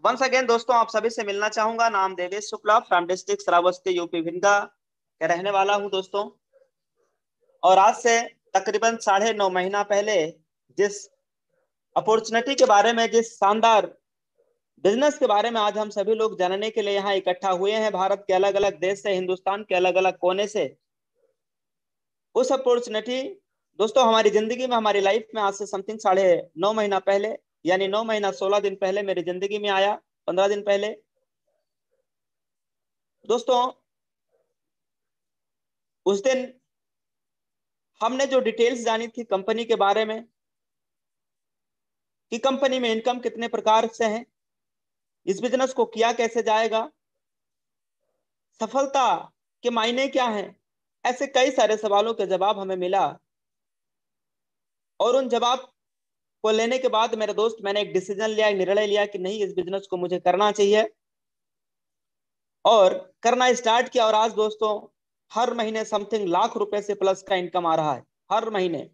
Once again दोस्तों, आप सभी से मिलना चाहूंगा। नाम Devesh Shukla, from district Shravasti, UP Bhinga का रहने वाला हूं दोस्तों। और आज से तकरीबन 9.5 महीना पहले जिस अपॉर्चुनिटी के बारे में, जिस शानदार बिजनेस के बारे में आज हम सभी लोग जानने के लिए यहाँ इकट्ठा हुए हैं, भारत के अलग अलग देश से, हिंदुस्तान के अलग अलग कोने से, उस अपॉर्चुनिटी दोस्तों हमारी जिंदगी में, हमारी लाइफ में आज से समथिंग 9.5 महीना पहले, यानी 9 महीना 16 दिन पहले मेरी जिंदगी में आया। 15 दिन पहले दोस्तों, उस दिन हमने जो डिटेल्स जानी थी कंपनी के बारे में, कि कंपनी में इनकम कितने प्रकार से है, इस बिजनेस को किया कैसे जाएगा, सफलता के मायने क्या हैं, ऐसे कई सारे सवालों के जवाब हमें मिला। और उन जवाब को लेने के बाद मेरे दोस्त, मैंने एक डिसीजन लिया, एक निर्णय लिया कि नहीं, इस बिजनेस को मुझे करना चाहिए और करना स्टार्ट किया। और आज दोस्तों हर महीने समथिंग लाख रुपए से प्लस का इनकम आ रहा है हर महीने।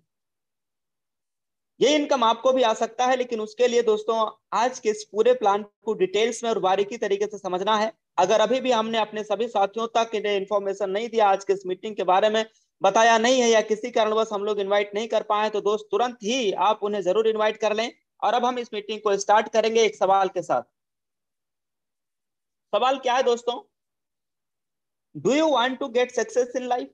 ये इनकम आपको भी आ सकता है, लेकिन उसके लिए दोस्तों आज के इस पूरे प्लान को डिटेल्स में और बारीकी तरीके से समझना है। अगर अभी भी हमने अपने सभी साथियों तक इन्फॉर्मेशन नहीं दिया, आज के इस मीटिंग के बारे में बताया नहीं है, या किसी कारणवश हम लोग इन्वाइट नहीं कर पाए, तो दोस्त तुरंत ही आप उन्हें जरूर इन्वाइट कर लें। और अब हम इस मीटिंग को स्टार्ट करेंगे एक सवाल के साथ। सवाल क्या है दोस्तों? Do you want to get success in life?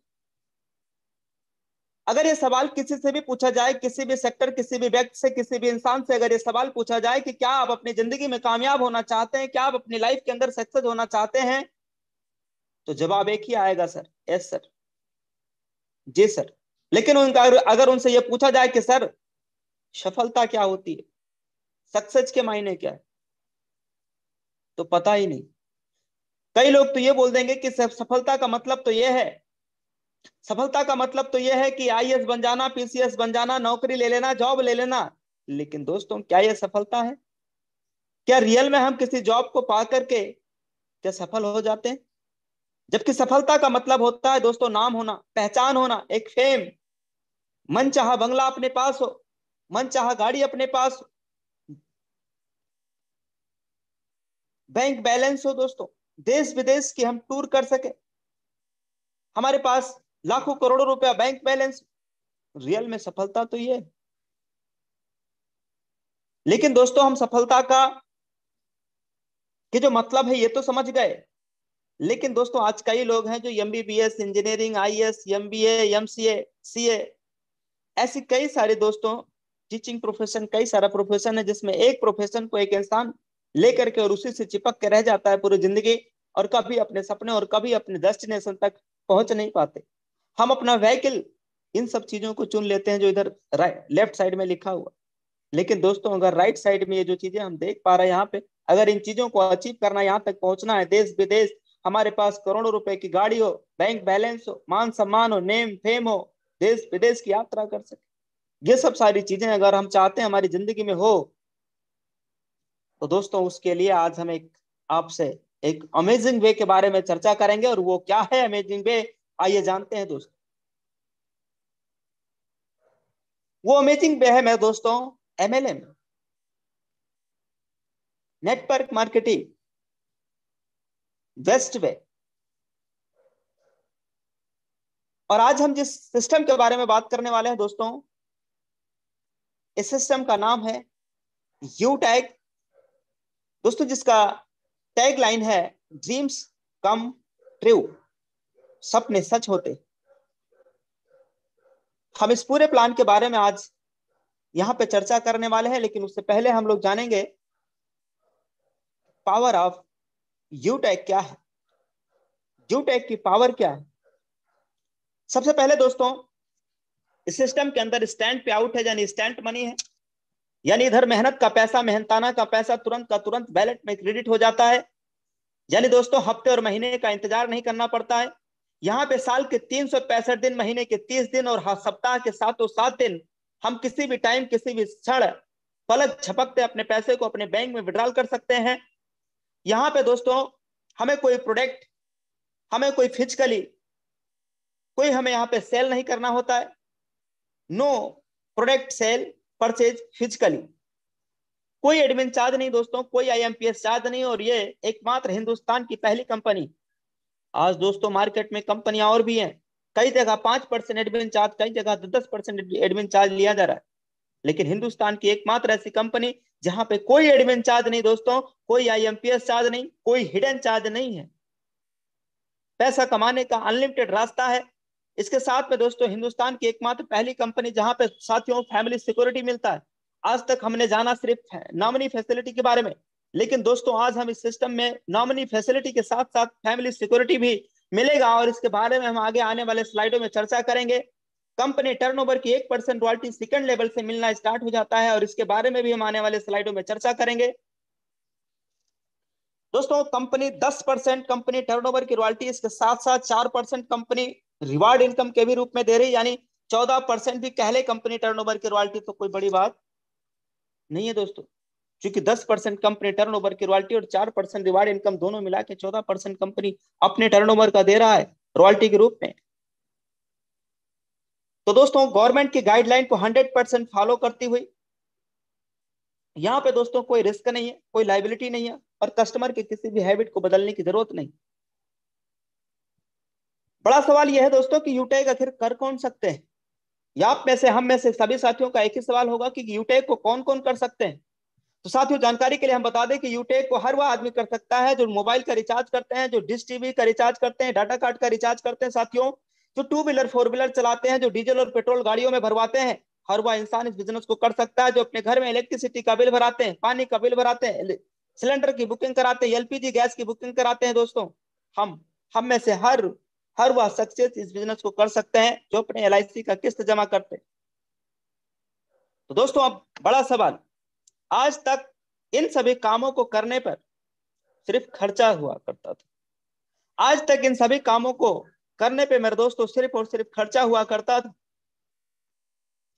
अगर ये सवाल किसी से भी पूछा जाए, किसी भी सेक्टर, किसी भी व्यक्ति से, किसी भी इंसान से अगर ये सवाल पूछा जाए कि क्या आप अपनी जिंदगी में कामयाब होना चाहते हैं, क्या आप अपनी लाइफ के अंदर सक्सेस होना चाहते हैं, तो जवाब एक ही आएगा, सर, यस सर, जी सर। लेकिन उनका अगर उनसे ये पूछा जाए कि सर सफलता क्या होती है, सक्सेस के मायने क्या है, तो पता ही नहीं। कई लोग तो ये बोल देंगे कि सफलता का मतलब तो ये है, सफलता का मतलब तो यह है कि आईएएस बन जाना, पीसीएस बन जाना, नौकरी ले लेना, जॉब ले लेना। लेकिन दोस्तों क्या यह सफलता है? क्या रियल में हम किसी जॉब को पा करके क्या सफल हो जाते हैं? जबकि सफलता का मतलब होता है दोस्तों नाम होना, पहचान होना, एक फेम, मन चाहा बंगला अपने पास हो, मन चाहा गाड़ी अपने पास हो, बैंक बैलेंस हो दोस्तों, देश विदेश की हम टूर कर सके, हमारे पास लाखों करोड़ों रुपया बैंक बैलेंस। रियल में सफलता तो ये है। लेकिन दोस्तों हम सफलता का कि जो मतलब है ये तो समझ गए। लेकिन दोस्तों आज कई लोग हैं जो MBBS, engineering, IAS, MBA, MCA, CA, ऐसी कई सारे दोस्तों टीचिंग प्रोफेशन, कई सारा प्रोफेशन है जिसमें एक प्रोफेशन को एक इंसान लेकर के और उसी से चिपक के रह जाता है पूरी जिंदगी, और कभी अपने सपने और कभी अपने डेस्टिनेशन तक पहुंच नहीं पाते। हम अपना व्हीकल इन सब चीजों को चुन लेते हैं जो इधर लेफ्ट साइड में लिखा हुआ। लेकिन दोस्तों अगर राइट साइड में ये जो चीजें हम देख पा रहे हैं यहाँ पे, अगर इन चीजों को अचीव करना, यहाँ तक पहुंचना है, देश विदेश, हमारे पास करोड़ों रुपए की गाड़ी हो, बैंक बैलेंस हो, मान सम्मान हो, नेम फेम हो, देश विदेश की यात्रा कर सके, ये सब सारी चीजें अगर हम चाहते हैं हमारी जिंदगी में हो, तो दोस्तों उसके लिए आज हम एक आपसे एक अमेजिंग वे के बारे में चर्चा करेंगे। और वो क्या है अमेजिंग वे, आइए जानते हैं दोस्तों। वो अमेजिंग वे है मेरे दोस्तों MLM, network marketing, best way. और आज हम जिस सिस्टम के बारे में बात करने वाले हैं दोस्तों, इस सिस्टम का नाम है यू टैग दोस्तों, जिसका टैग लाइन है ड्रीम्स कम ट्रू, सपने सच होते। हम इस पूरे प्लान के बारे में आज यहाँ पे चर्चा करने वाले हैं, लेकिन उससे पहले हम लोग जानेंगे पावर ऑफ यू टैग क्या है, यू टैग की पावर क्या है। सबसे पहले दोस्तों इस सिस्टम के अंदर स्टैंड पे आउट है, यानी इंस्टेंट मनी है, यानी इधर मेहनत का पैसा, मेहनताना का पैसा तुरंत का तुरंत वैलेट में क्रेडिट हो जाता है। यानी दोस्तों हफ्ते और महीने का इंतजार नहीं करना पड़ता है। यहाँ पे साल के 365 दिन, महीने के 30 दिन और सप्ताह के 7 दिन हम किसी भी टाइम, किसी भी क्षण, पलक झपकते अपने पैसे को अपने बैंक में विड्रॉल कर सकते हैं। यहाँ पे दोस्तों हमें कोई प्रोडक्ट, हमें कोई फिजिकली कोई हमें यहाँ पे सेल नहीं करना होता है। No product sale purchase physically. कोई एडमिन चार्ज नहीं दोस्तों, कोई IMPS चार्ज नहीं, और ये एकमात्र हिंदुस्तान की पहली कंपनी। आज दोस्तों मार्केट में कंपनियां और भी हैं, कई जगह 5% एडमिन चार्ज, कई जगह 10% एडमिन चार्ज लिया जा रहा है, लेकिन हिंदुस्तान की एकमात्र ऐसी कंपनी जहां पे कोई एडमिन चार्ज नहीं दोस्तों, कोई IMPS चार्ज नहीं, कोई हिडन चार्ज नहीं है। पैसा कमाने का अनलिमिटेड रास्ता है। इसके साथ में दोस्तों हिंदुस्तान की एकमात्र पहली कंपनी जहां पे साथियों फैमिली सिक्योरिटी मिलता है। आज तक हमने जाना सिर्फ नॉमिनी फैसिलिटी के बारे में, लेकिन दोस्तों आज हम इस सिस्टम में नॉमिनी फैसिलिटी के साथ साथ फैमिली सिक्योरिटी भी मिलेगा, और इसके बारे में हम आगे आने वाले स्लाइडों में चर्चा करेंगे। कंपनी टर्नओवर की 1% रॉयल्टी सेकंड लेवल से मिलना स्टार्ट हो जाता है, और इसके बारे में भी हम आने वाले स्लाइडों में चर्चा करेंगे। दोस्तों कंपनी 10% कंपनी टर्नओवर की रॉयल्टी, इसके साथ साथ 4% कंपनी रिवार्ड इनकम के भी रूप में दे रही, यानी 14% भी कहले कंपनी टर्नओवर की रॉयल्टी, तो कोई बड़ी बात नहीं है दोस्तों। क्योंकि 10% कंपनी टर्नओवर की रॉयल्टी और 4% रिवार्ड इनकम दोनों मिला के 14% कंपनी अपने टर्नओवर का दे रहा है रॉयल्टी के रूप में। तो दोस्तों गवर्नमेंट की गाइडलाइन को 100% फॉलो करती हुई यहाँ पे दोस्तों कोई रिस्क नहीं है, कोई लाइबिलिटी नहीं है, और कस्टमर के किसी भी हैबिट को बदलने की जरूरत नहीं। बड़ा सवाल यह है दोस्तों कि यूटेक आखिर कर कौन सकते हैं। या आप में से, हम में से सभी साथियों का एक ही सवाल होगा कि यूटेक को कौन कौन कर सकते हैं। तो साथियों जानकारी के लिए हम बता दें कि यूटेक को हर वह आदमी कर सकता है जो मोबाइल का रिचार्ज करते हैं, जो डिश टीवी का रिचार्ज करते हैं, डाटा कार्ड का रिचार्ज करते हैं साथियों, जो 2 व्हीलर 4 व्हीलर चलाते हैं, जो डीजल और पेट्रोल गाड़ियों में भरवाते हैं। हर वह इंसान इस बिजनेस को कर सकता है, जो अपने घर में इलेक्ट्रिसिटी का बिल भराते हैं, पानी का बिल भराते हैं, सिलेंडर की बुकिंग कराते हैं, LPG गैस की बुकिंग कराते हैं। दोस्तों हम में से हर वह सक्सेस इस बिजनेस को कर सकते हैं जो अपने LIC का किस्त जमा करते हैं। तो दोस्तों अब बड़ा सवाल, आज तक इन सभी कामों को करने पर सिर्फ खर्चा हुआ करता था। आज तक इन सभी कामों को करने पे मेरे दोस्तों सिर्फ और सिर्फ खर्चा हुआ करता था,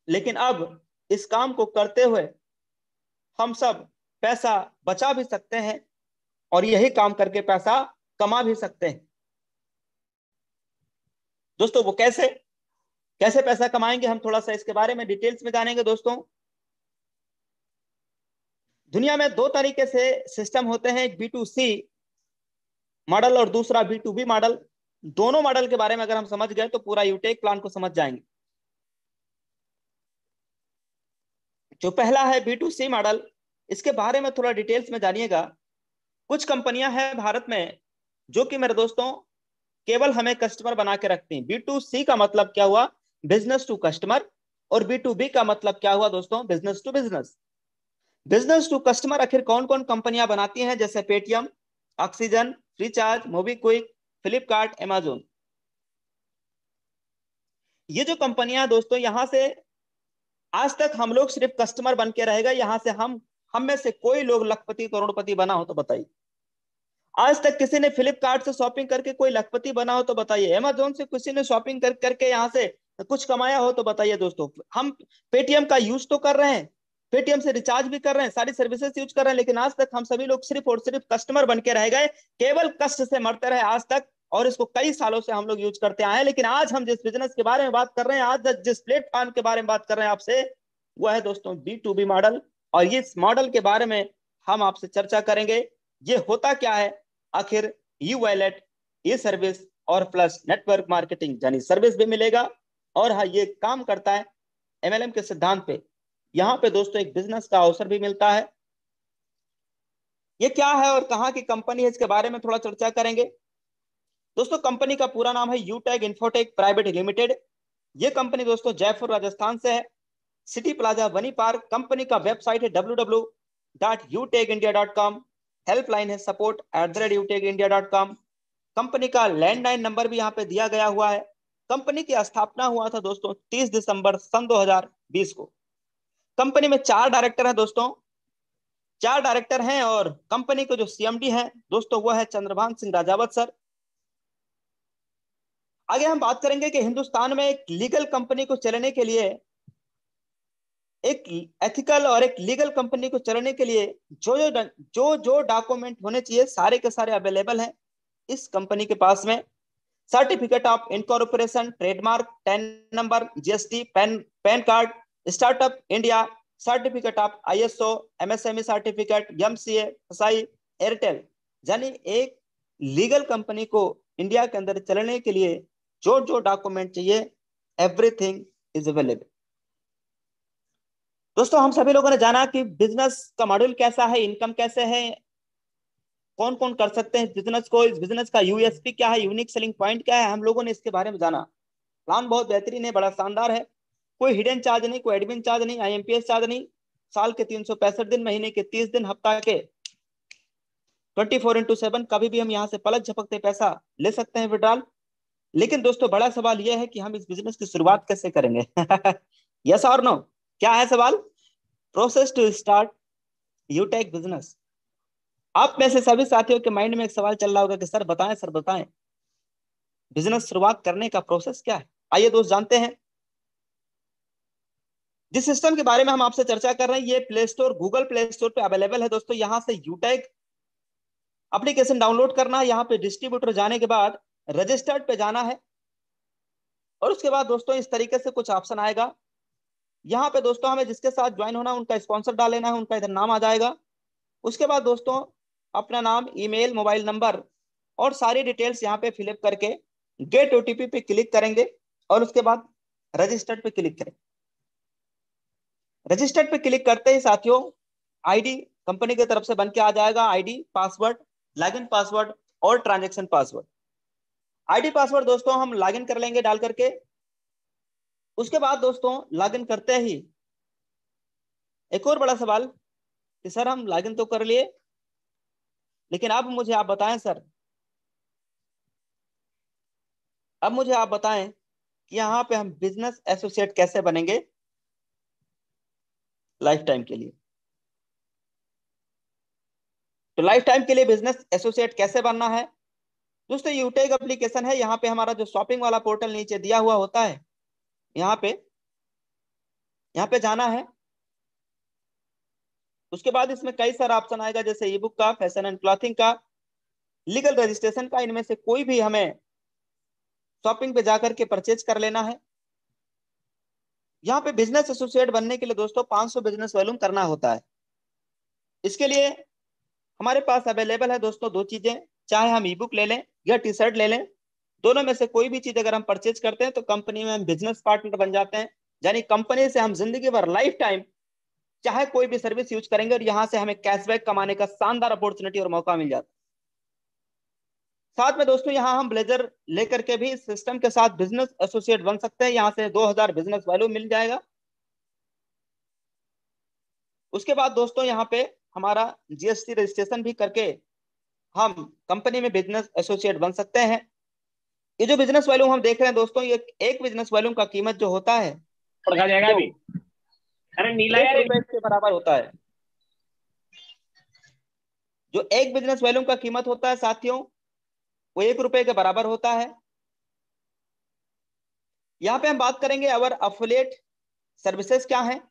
लेकिन अब इस काम को करते हुए हम सब पैसा बचा भी सकते हैं, और यही काम करके पैसा कमा भी सकते हैं। दोस्तों वो कैसे कैसे पैसा कमाएंगे, हम थोड़ा सा इसके बारे में डिटेल्स में जानेंगे। दोस्तों दुनिया में 2 तरीके से सिस्टम होते हैं, एक B2C मॉडल और दूसरा B2B मॉडल। दोनों मॉडल के बारे में अगर हम समझ गए तो पूरा यूटेक प्लान को समझ जाएंगे। जो पहला है B2C मॉडल, इसके बारे में थोड़ा डिटेल्स में जानिएगा। कुछ कंपनियां हैं भारत में जो कि मेरे दोस्तों केवल हमें कस्टमर बना के रखती हैं। B2C का मतलब क्या हुआ, बिजनेस टू कस्टमर, और B2B का मतलब क्या हुआ दोस्तों, business to business. Business to customer आखिर कौन कौन कंपनियां बनाती हैं, जैसे Paytm, oxygen, FreeCharge, MobiKwik, Flipkart, Amazon. ये जो कंपनियां दोस्तों, यहां से आज तक हम लोग सिर्फ कस्टमर बन के रहेगा। यहां से हम में से कोई लोग लखपति करोड़पति बना हो तो बताइए। आज तक किसी ने फ्लिपकार्ट से शॉपिंग करके कोई लखपति बना हो तो बताइए। अमेजोन से किसी ने शॉपिंग करके यहाँ से कुछ कमाया हो तो बताइए। दोस्तों हम पेटीएम का यूज तो कर रहे हैं, पेटीएम से रिचार्ज भी कर रहे हैं, सारी सर्विसेज यूज कर रहे हैं, लेकिन आज तक हम सभी लोग सिर्फ और सिर्फ कस्टमर बन के रह गए, केवल कष्ट से मरते रहे आज तक, और इसको कई सालों से हम लोग यूज करते आए हैं। लेकिन आज हम जिस बिजनेस के बारे में बात कर रहे हैं, आज जिस प्लेटफॉर्म के बारे में बात कर रहे हैं आपसे, वह है दोस्तों B2B मॉडल। और इस मॉडल के बारे में हम आपसे चर्चा करेंगे। ये होता क्या है आखिर, ई वॉलेट, ई सर्विस और प्लस नेटवर्क मार्केटिंग, यानी सर्विस भी मिलेगा, और हाँ ये काम करता है MLM के सिद्धांत पे। यहाँ पे दोस्तों एक बिजनेस का अवसर भी मिलता है। ये क्या है और कहाँ की कंपनी है, इसके बारे में थोड़ा चर्चा करेंगे। दोस्तों कंपनी का पूरा नाम है यूटेक इन्फोटेक प्राइवेट लिमिटेड। ये कंपनी दोस्तों जयपुर राजस्थान से है, सिटी प्लाजा बनी पार्क। कंपनी का वेबसाइट है www.utekindia.com। हेल्पलाइन है support@utekindia.com। कंपनी का लैंडलाइन नंबर भी यहाँ पे दिया गया हुआ है। कंपनी की स्थापना हुआ था दोस्तों 30 दिसंबर सन 2020 को। कंपनी में 4 डायरेक्टर हैं दोस्तों, 4 डायरेक्टर हैं, और कंपनी के जो CMD हैं दोस्तों वो है चंद्रभान सिंह राजावत सर। आगे हम बात करेंगे कि हिंदुस्तान में एक लीगल कंपनी को चलाने के लिए, एक एथिकल और एक लीगल कंपनी को चलाने के लिए जो डॉक्यूमेंट होने चाहिए सारे के सारे अवेलेबल हैं इस कंपनी के पास में। Certificate of incorporation, trademark, 10 number, GST, pan card, startup India, certificate of ISO, MSME certificate, MCA, FSI, Airtel, यानी एक लीगल कंपनी को इंडिया के अंदर चलने के लिए जो जो डॉक्यूमेंट चाहिए, एवरीथिंग इज अवेलेबल। दोस्तों हम सभी लोगों ने जाना कि बिजनेस का मॉड्यूल कैसा है, इनकम कैसे है, कौन कौन कर सकते हैं बिजनेस को, इस बिजनेस का USP क्या है, यूनिक सेलिंग पॉइंट क्या है, हम लोगों ने इसके बारे में जाना। प्लान बहुत बेहतरीन है, बड़ा शानदार है, कोई हिडन चार्ज नहीं, कोई एडमिन चार्ज नहीं, IMPS चार्ज नहीं, साल के 365 दिन, महीने के 30 दिन, हफ्ता के 24x7, कभी भी हम यहाँ से पलक झपकते पैसा ले सकते हैं विड्रॉल। लेकिन दोस्तों बड़ा सवाल यह है कि हम इस बिजनेस की शुरुआत कैसे करेंगे? यस और नो? क्या है सवाल? Process to start UTech business. आप में से सभी साथियों के माइंड में एक सवाल चल रहा होगा कि सर बताएं, सर बताएं, बिजनेस शुरुआत करने का प्रोसेस क्या है। आइए दोस्त जानते हैं। जिस सिस्टम के बारे में हम आपसे चर्चा कर रहे हैं, ये play store, Google play store पे अवेलेबल है दोस्तों। यहां से यूटेक एप्लीकेशन डाउनलोड करना है, यहाँ पे डिस्ट्रीब्यूटर जाने के बाद रजिस्टर्ड पे जाना है, और उसके बाद दोस्तों इस तरीके से कुछ ऑप्शन आएगा। यहाँ पे दोस्तों हमें जिसके साथ ज्वाइन होना है उनका स्पॉन्सर डाल लेना है, उनका इधर नाम आ जाएगा। उसके बाद दोस्तों अपना नाम, ईमेल, मोबाइल नंबर और सारी डिटेल्स यहाँ पे फिलअप करके गेट OTP पे क्लिक करेंगे, और उसके बाद रजिस्टर्ड पे क्लिक करें। रजिस्टर्ड पे क्लिक करते ही साथियों आईडी कंपनी की तरफ से बन के आ जाएगा, आईडी, पासवर्ड, लॉगिन पासवर्ड और ट्रांजैक्शन पासवर्ड। आईडी पासवर्ड दोस्तों हम लॉगिन कर लेंगे डाल करके। उसके बाद दोस्तों लॉगिन करते ही एक और बड़ा सवाल कि सर हम लॉगिन तो कर लिए, लेकिन अब मुझे आप बताएं सर, अब मुझे आप बताएं कि यहाँ पे हम बिजनेस एसोसिएट कैसे बनेंगे लाइफ टाइम के लिए। तो लाइफ टाइम के लिए बिजनेस एसोसिएट कैसे बनना है दोस्तों? यूटेक एप्लीकेशन है, यहाँ पे हमारा जो शॉपिंग वाला पोर्टल नीचे दिया हुआ होता है, यहाँ पे जाना है। उसके बाद इसमें कई सारा ऑप्शन आएगा, जैसे ई बुक का, फैशन एंड क्लॉथिंग का, लीगल रजिस्ट्रेशन का। इनमें से कोई भी हमें शॉपिंग पे जाकर के परचेज कर लेना है। यहाँ पे बिजनेस एसोसिएट बनने के लिए दोस्तों 500 बिजनेस वॉल्यूम करना होता है। इसके लिए हमारे पास अवेलेबल है दोस्तों दो चीजें, चाहे हम ई बुक ले लें या T-शर्ट ले लें, दोनों में से कोई भी चीज अगर हम परचेज करते हैं तो कंपनी में हम बिजनेस पार्टनर बन जाते हैं, यानी कंपनी से हम जिंदगी भर, लाइफ टाइम, चाहे कोई भी सर्विस यूज करेंगे, और यहाँ से हमें कैशबैक कमाने का शानदार अपॉर्चुनिटी और मौका मिल जाता है। साथ में दोस्तों यहाँ हम ब्लेजर लेकर के भी सिस्टम के साथ बिजनेस एसोसिएट बन सकते हैं, यहाँ से 2000 बिजनेस वैल्यू मिल जाएगा। उसके बाद दोस्तों यहाँ पे हमारा GST रजिस्ट्रेशन भी करके हम कंपनी में बिजनेस एसोसिएट बन सकते हैं। ये जो बिजनेस वॉल्यूम हम देख रहे हैं दोस्तों, ये एक बिजनेस वॉल्यूम का कीमत जो होता है पढ़ा जाएगा अभी। अरे नीला यार, 1 रुपए के बराबर होता है। जो एक बिजनेस वॉल्यूम का कीमत होता है साथियों, वो 1 रुपए के बराबर होता है। यहाँ पे हम बात करेंगे अवर अफिलिएट सर्विसेज क्या है।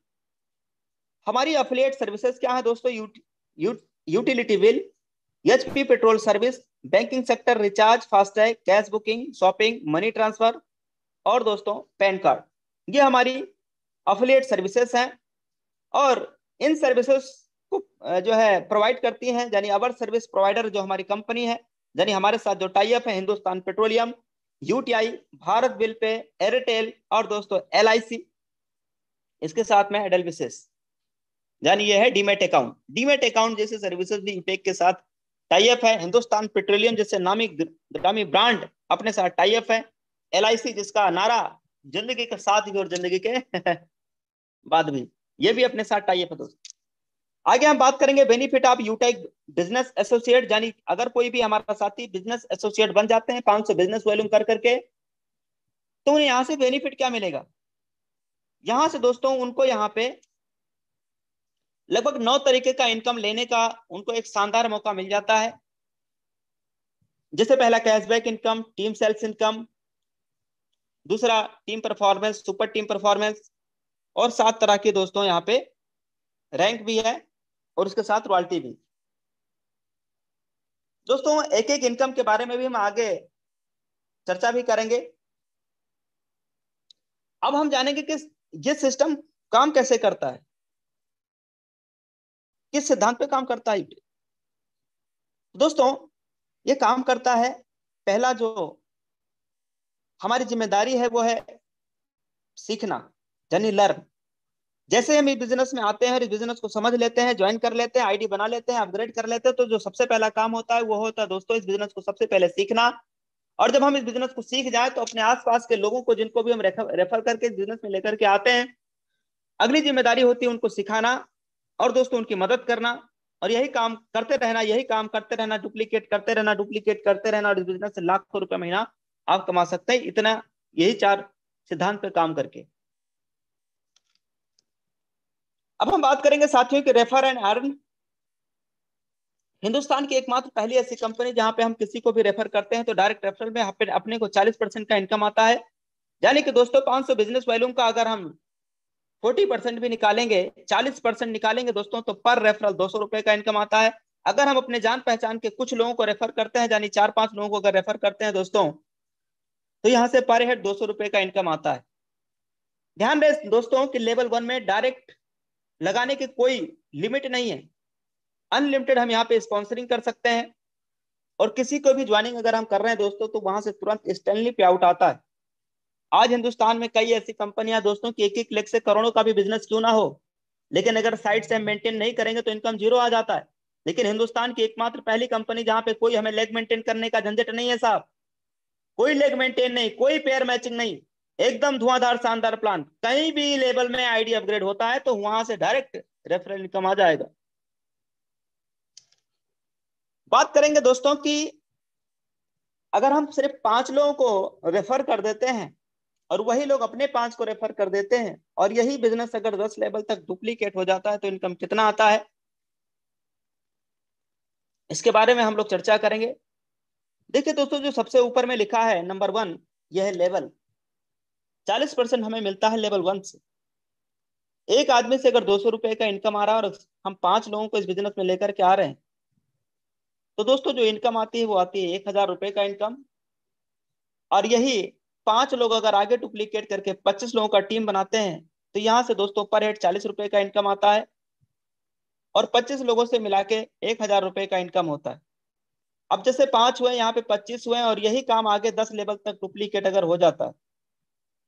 हमारी अफिलिएट सर्विसेज क्या है दोस्तों? Utility bill, HP petrol service, banking sector, recharge, FASTag, cash booking, shopping, money transfer और दोस्तों पैन कार्ड, ये हमारी अफिलिएट सर्विसेज हैं। और इन सर्विसेज को जो है प्रोवाइड करती हैं, यानी अवर सर्विस प्रोवाइडर जो हमारी कंपनी है, यानी हमारे साथ जो टाई अप है, Hindustan petroleum, UTI, Bharat bill pay, Airtel और दोस्तों LIC, इसके साथ में एडलविसेस, यानी ये है डीमेट अकाउंट। डीमेट अकाउंट जैसे सर्विसेज भी यूटेक के साथ टाई अप है। हिंदुस्तान पेट्रोलियम जैसे नामी ग्रामी ब्रांड अपने साथ टाई अप है। LIC जिसका नारा जिंदगी के साथ भी और जिंदगी के बाद भी, ये भी अपने साथ टाई अप है दोस्तों। आगे हम बात करेंगे बेनिफिट ऑफ यूटेक बिजनेस एसोसिएट, यानी अगर कोई भी हमारा साथी बिजनेस एसोसिएट बन जाते हैं 500 बिजनेस वॉल्यूम कर करके, तो उन्हें यहाँ से बेनिफिट क्या मिलेगा? यहाँ से दोस्तों उनको यहाँ पे लगभग 9 तरीके का इनकम लेने का उनको एक शानदार मौका मिल जाता है। जैसे पहला cashback income, team sales income, दूसरा team performance, super team performance, और 7 तरह के दोस्तों यहाँ पे रैंक भी है, और उसके साथ रॉयल्टी भी। दोस्तों एक एक इनकम के बारे में भी हम आगे चर्चा भी करेंगे। अब हम जानेंगे कि ये सिस्टम काम कैसे करता है। किस सिद्धांत पे काम करता है? दोस्तों ये काम करता है, पहला जो हमारी जिम्मेदारी है वो है सीखना, यानी लर्न। जैसे हम इस बिजनेस में आते हैं, इस बिजनेस को समझ लेते हैं, ज्वाइन कर लेते हैं, आईडी बना लेते हैं, अपग्रेड कर लेते हैं, तो जो सबसे पहला काम होता है वो होता है दोस्तों इस बिजनेस को सबसे पहले सीखना। और जब हम इस बिजनेस को सीख जाए तो अपने आसपास के लोगों को, जिनको भी हम रेफर करके इस बिजनेस में लेकर के आते हैं, अगली जिम्मेदारी होती है उनको सिखाना और दोस्तों उनकी मदद करना। और यही काम करते रहना, यही काम करते रहना, डुप्लीकेट करते रहना, डुप्लीकेट करते रहना, और इस बिजनेस से लाखों रुपए महीना आप कमा सकते हैं, इतना, यही 4 सिद्धांत पे काम करके। अब हम बात करेंगे साथियों कि रेफर एंड अर्न हिंदुस्तान की एकमात्र पहली ऐसी कंपनी जहां पे हम किसी को भी रेफर करते हैं तो डायरेक्ट रेफरल में अपने को 40% का इनकम आता है। यानी कि दोस्तों 500 बिजनेस वॉल्यूम का अगर हम 40% भी निकालेंगे, 40% निकालेंगे दोस्तों, तो पर रेफरल 200 रुपए का इनकम आता है। अगर हम अपने जान पहचान के कुछ लोगों को रेफर करते हैं, यानी 4-5 लोगों को अगर रेफर करते हैं दोस्तों, तो यहाँ से पर हेड 200 रुपए का इनकम आता है। ध्यान रहे दोस्तों कि लेवल 1 में डायरेक्ट लगाने की कोई लिमिट नहीं है, अनलिमिटेड हम यहाँ पे स्पॉन्सरिंग कर सकते हैं। और किसी को भी ज्वाइनिंग अगर हम कर रहे हैं दोस्तों, तो वहां से तुरंत इंस्टेंटली पे आउट आता है। आज हिंदुस्तान में कई ऐसी कंपनियां दोस्तों की 1-1 लाख से करोड़ों का भी बिजनेस क्यों ना हो, लेकिन अगर साइड से मेंटेन नहीं करेंगे तो इनकम जीरो आ जाता है। लेकिन हिंदुस्तान की एकमात्र पहली कंपनी जहां पे कोई हमें लेग मेंटेन करने का झंझट नहीं है साहब, कोई लेग मेंटेन नहीं, कोई पेयर मैचिंग नहीं, एकदम धुआंधार शानदार प्लान। कहीं भी लेवल में आईडी अपग्रेड होता है तो वहां से डायरेक्ट रेफरल इनकम आ जाएगा। बात करेंगे दोस्तों कि अगर हम सिर्फ 5 लोगों को रेफर कर देते हैं और वही लोग अपने 5 को रेफर कर देते हैं, और यही बिजनेस अगर 10 लेवल तक डुप्लीकेट हो जाता है तो इनकम कितना आता है, इसके बारे में हम लोग चर्चा करेंगे। देखिए दोस्तों, जो सबसे ऊपर में लिखा है नंबर 1, यह है लेवल। 40% हमें मिलता है लेवल 1 से। एक आदमी से अगर 200 रुपए का इनकम आ रहा है और हम 5 लोगों को इस बिजनेस में लेकर के आ रहे हैं, तो दोस्तों जो इनकम आती है वो आती है 1000 रुपए का इनकम। और यही 5 लोग अगर आगे डुप्लीकेट करके 25 लोगों का टीम बनाते हैं, तो यहाँ से दोस्तों पर हेड 40 रुपए का इनकम आता है, और 25 लोगों से मिला के 1000 रुपए का इनकम होता है। अब जैसे 5 हुए, यहाँ पे 25 हुए, और यही काम आगे 10 लेवल तक डुप्लीकेट अगर हो जाता है,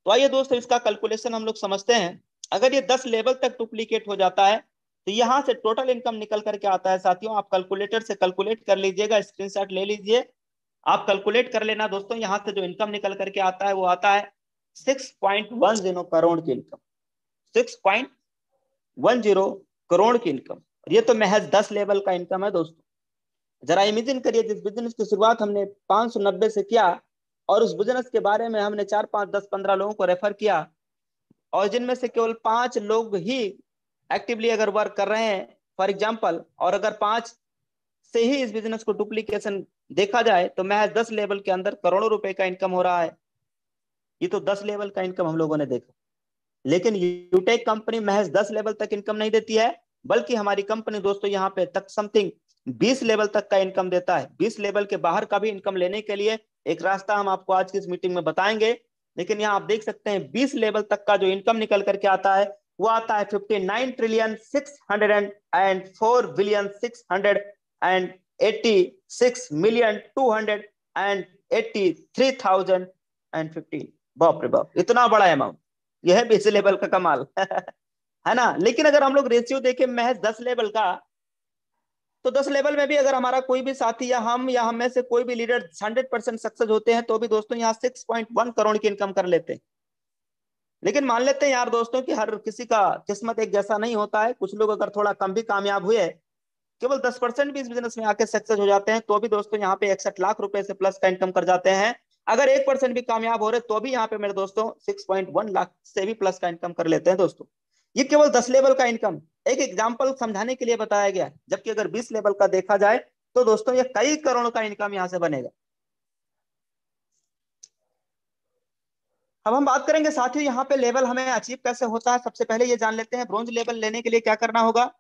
तो आइए दोस्तों इसका कैलकुलेशन हम लोग समझते हैं। अगर ये 10 लेवल तक डुप्लीकेट हो जाता है तो यहाँ से टोटल इनकम निकल करके आता है साथियों, आप कैलकुलेटर से कैलकुलेट कर लीजिएगा, स्क्रीनशॉट ले लीजिए, आप कैलकुलेट कर लेना दोस्तों। यहाँ से जो इनकम निकल करके आता है वो आता है 6.10 करोड़ की इनकम, 6.10 करोड़ की इनकम। ये तो महज 10 लेवल का इनकम है दोस्तों। जरा इमेजिन करिए, जिस बिजनेस की शुरुआत हमने 590 से किया और उस बिजनेस के बारे में हमने 4, 5, 10, 15 लोगों को रेफर किया, और जिनमें से केवल 5 लोग ही एक्टिवली अगर वर्क कर रहे हैं फॉर एग्जाम्पल, और अगर 5 से ही इस बिजनेस को डुप्लीकेशन देखा जाए तो महज 10 लेवल के अंदर करोड़ों रुपए का इनकम हो रहा है। ये तो 10 लेवल का इनकम हम लोगों ने देखा। लेकिन यूटेक कंपनी महज 10 लेवल तक इनकम नहीं देती है, बल्कि हमारी कंपनी दोस्तों यहाँ पे तक समथिंग 20 लेवल तक का इनकम देता है। 20 लेवल के बाहर का भी इनकम लेने के लिए एक रास्ता हम आपको आज की इस मीटिंग में बताएंगे। लेकिन यहाँ आप देख सकते हैं 20 लेवल तक का जो इनकम निकल करके आता है वो आता है 59,604,686,283,015। बाप रे बाप, इतना बड़ा अमाउंट, यह है 20 लेवल का कमाल है ना। लेकिन अगर हम लोग रेशियो देखें महज 10 लेवल का, तो 10 लेवल में भी अगर हमारा कोई भी साथी या हम में से कोई भी लीडर 100% सक्सेस होते हैं, तो भी दोस्तों यहाँ 6.1 करोड़ की इनकम कर लेते हैं। लेकिन मान लेते हैं यार दोस्तों कि हर किसी का किस्मत एक जैसा नहीं होता है, कुछ लोग अगर थोड़ा कम भी कामयाब हुए, केवल 10% भी इस बिजनेस में आके सक्सेस हो जाते हैं, तो भी दोस्तों यहाँ पे 61 लाख रुपए से प्लस का इनकम कर जाते हैं। अगर 1% भी कामयाब हो रहे तो भी यहाँ पे मेरे दोस्तों 6.1 लाख से भी प्लस का इनकम कर लेते हैं दोस्तों। ये केवल 10 लेवल का इनकम एक एग्जाम्पल समझाने के लिए बताया गया, जबकि अगर 20 लेवल का देखा जाए तो दोस्तों ये कई करोड़ों का इनकम यहाँ से बनेगा। अब हम बात करेंगे साथियों यहाँ पे लेवल हमें अचीव कैसे होता है। सबसे पहले ये जान लेते हैं ब्रोंज लेवल लेने के लिए क्या करना होगा।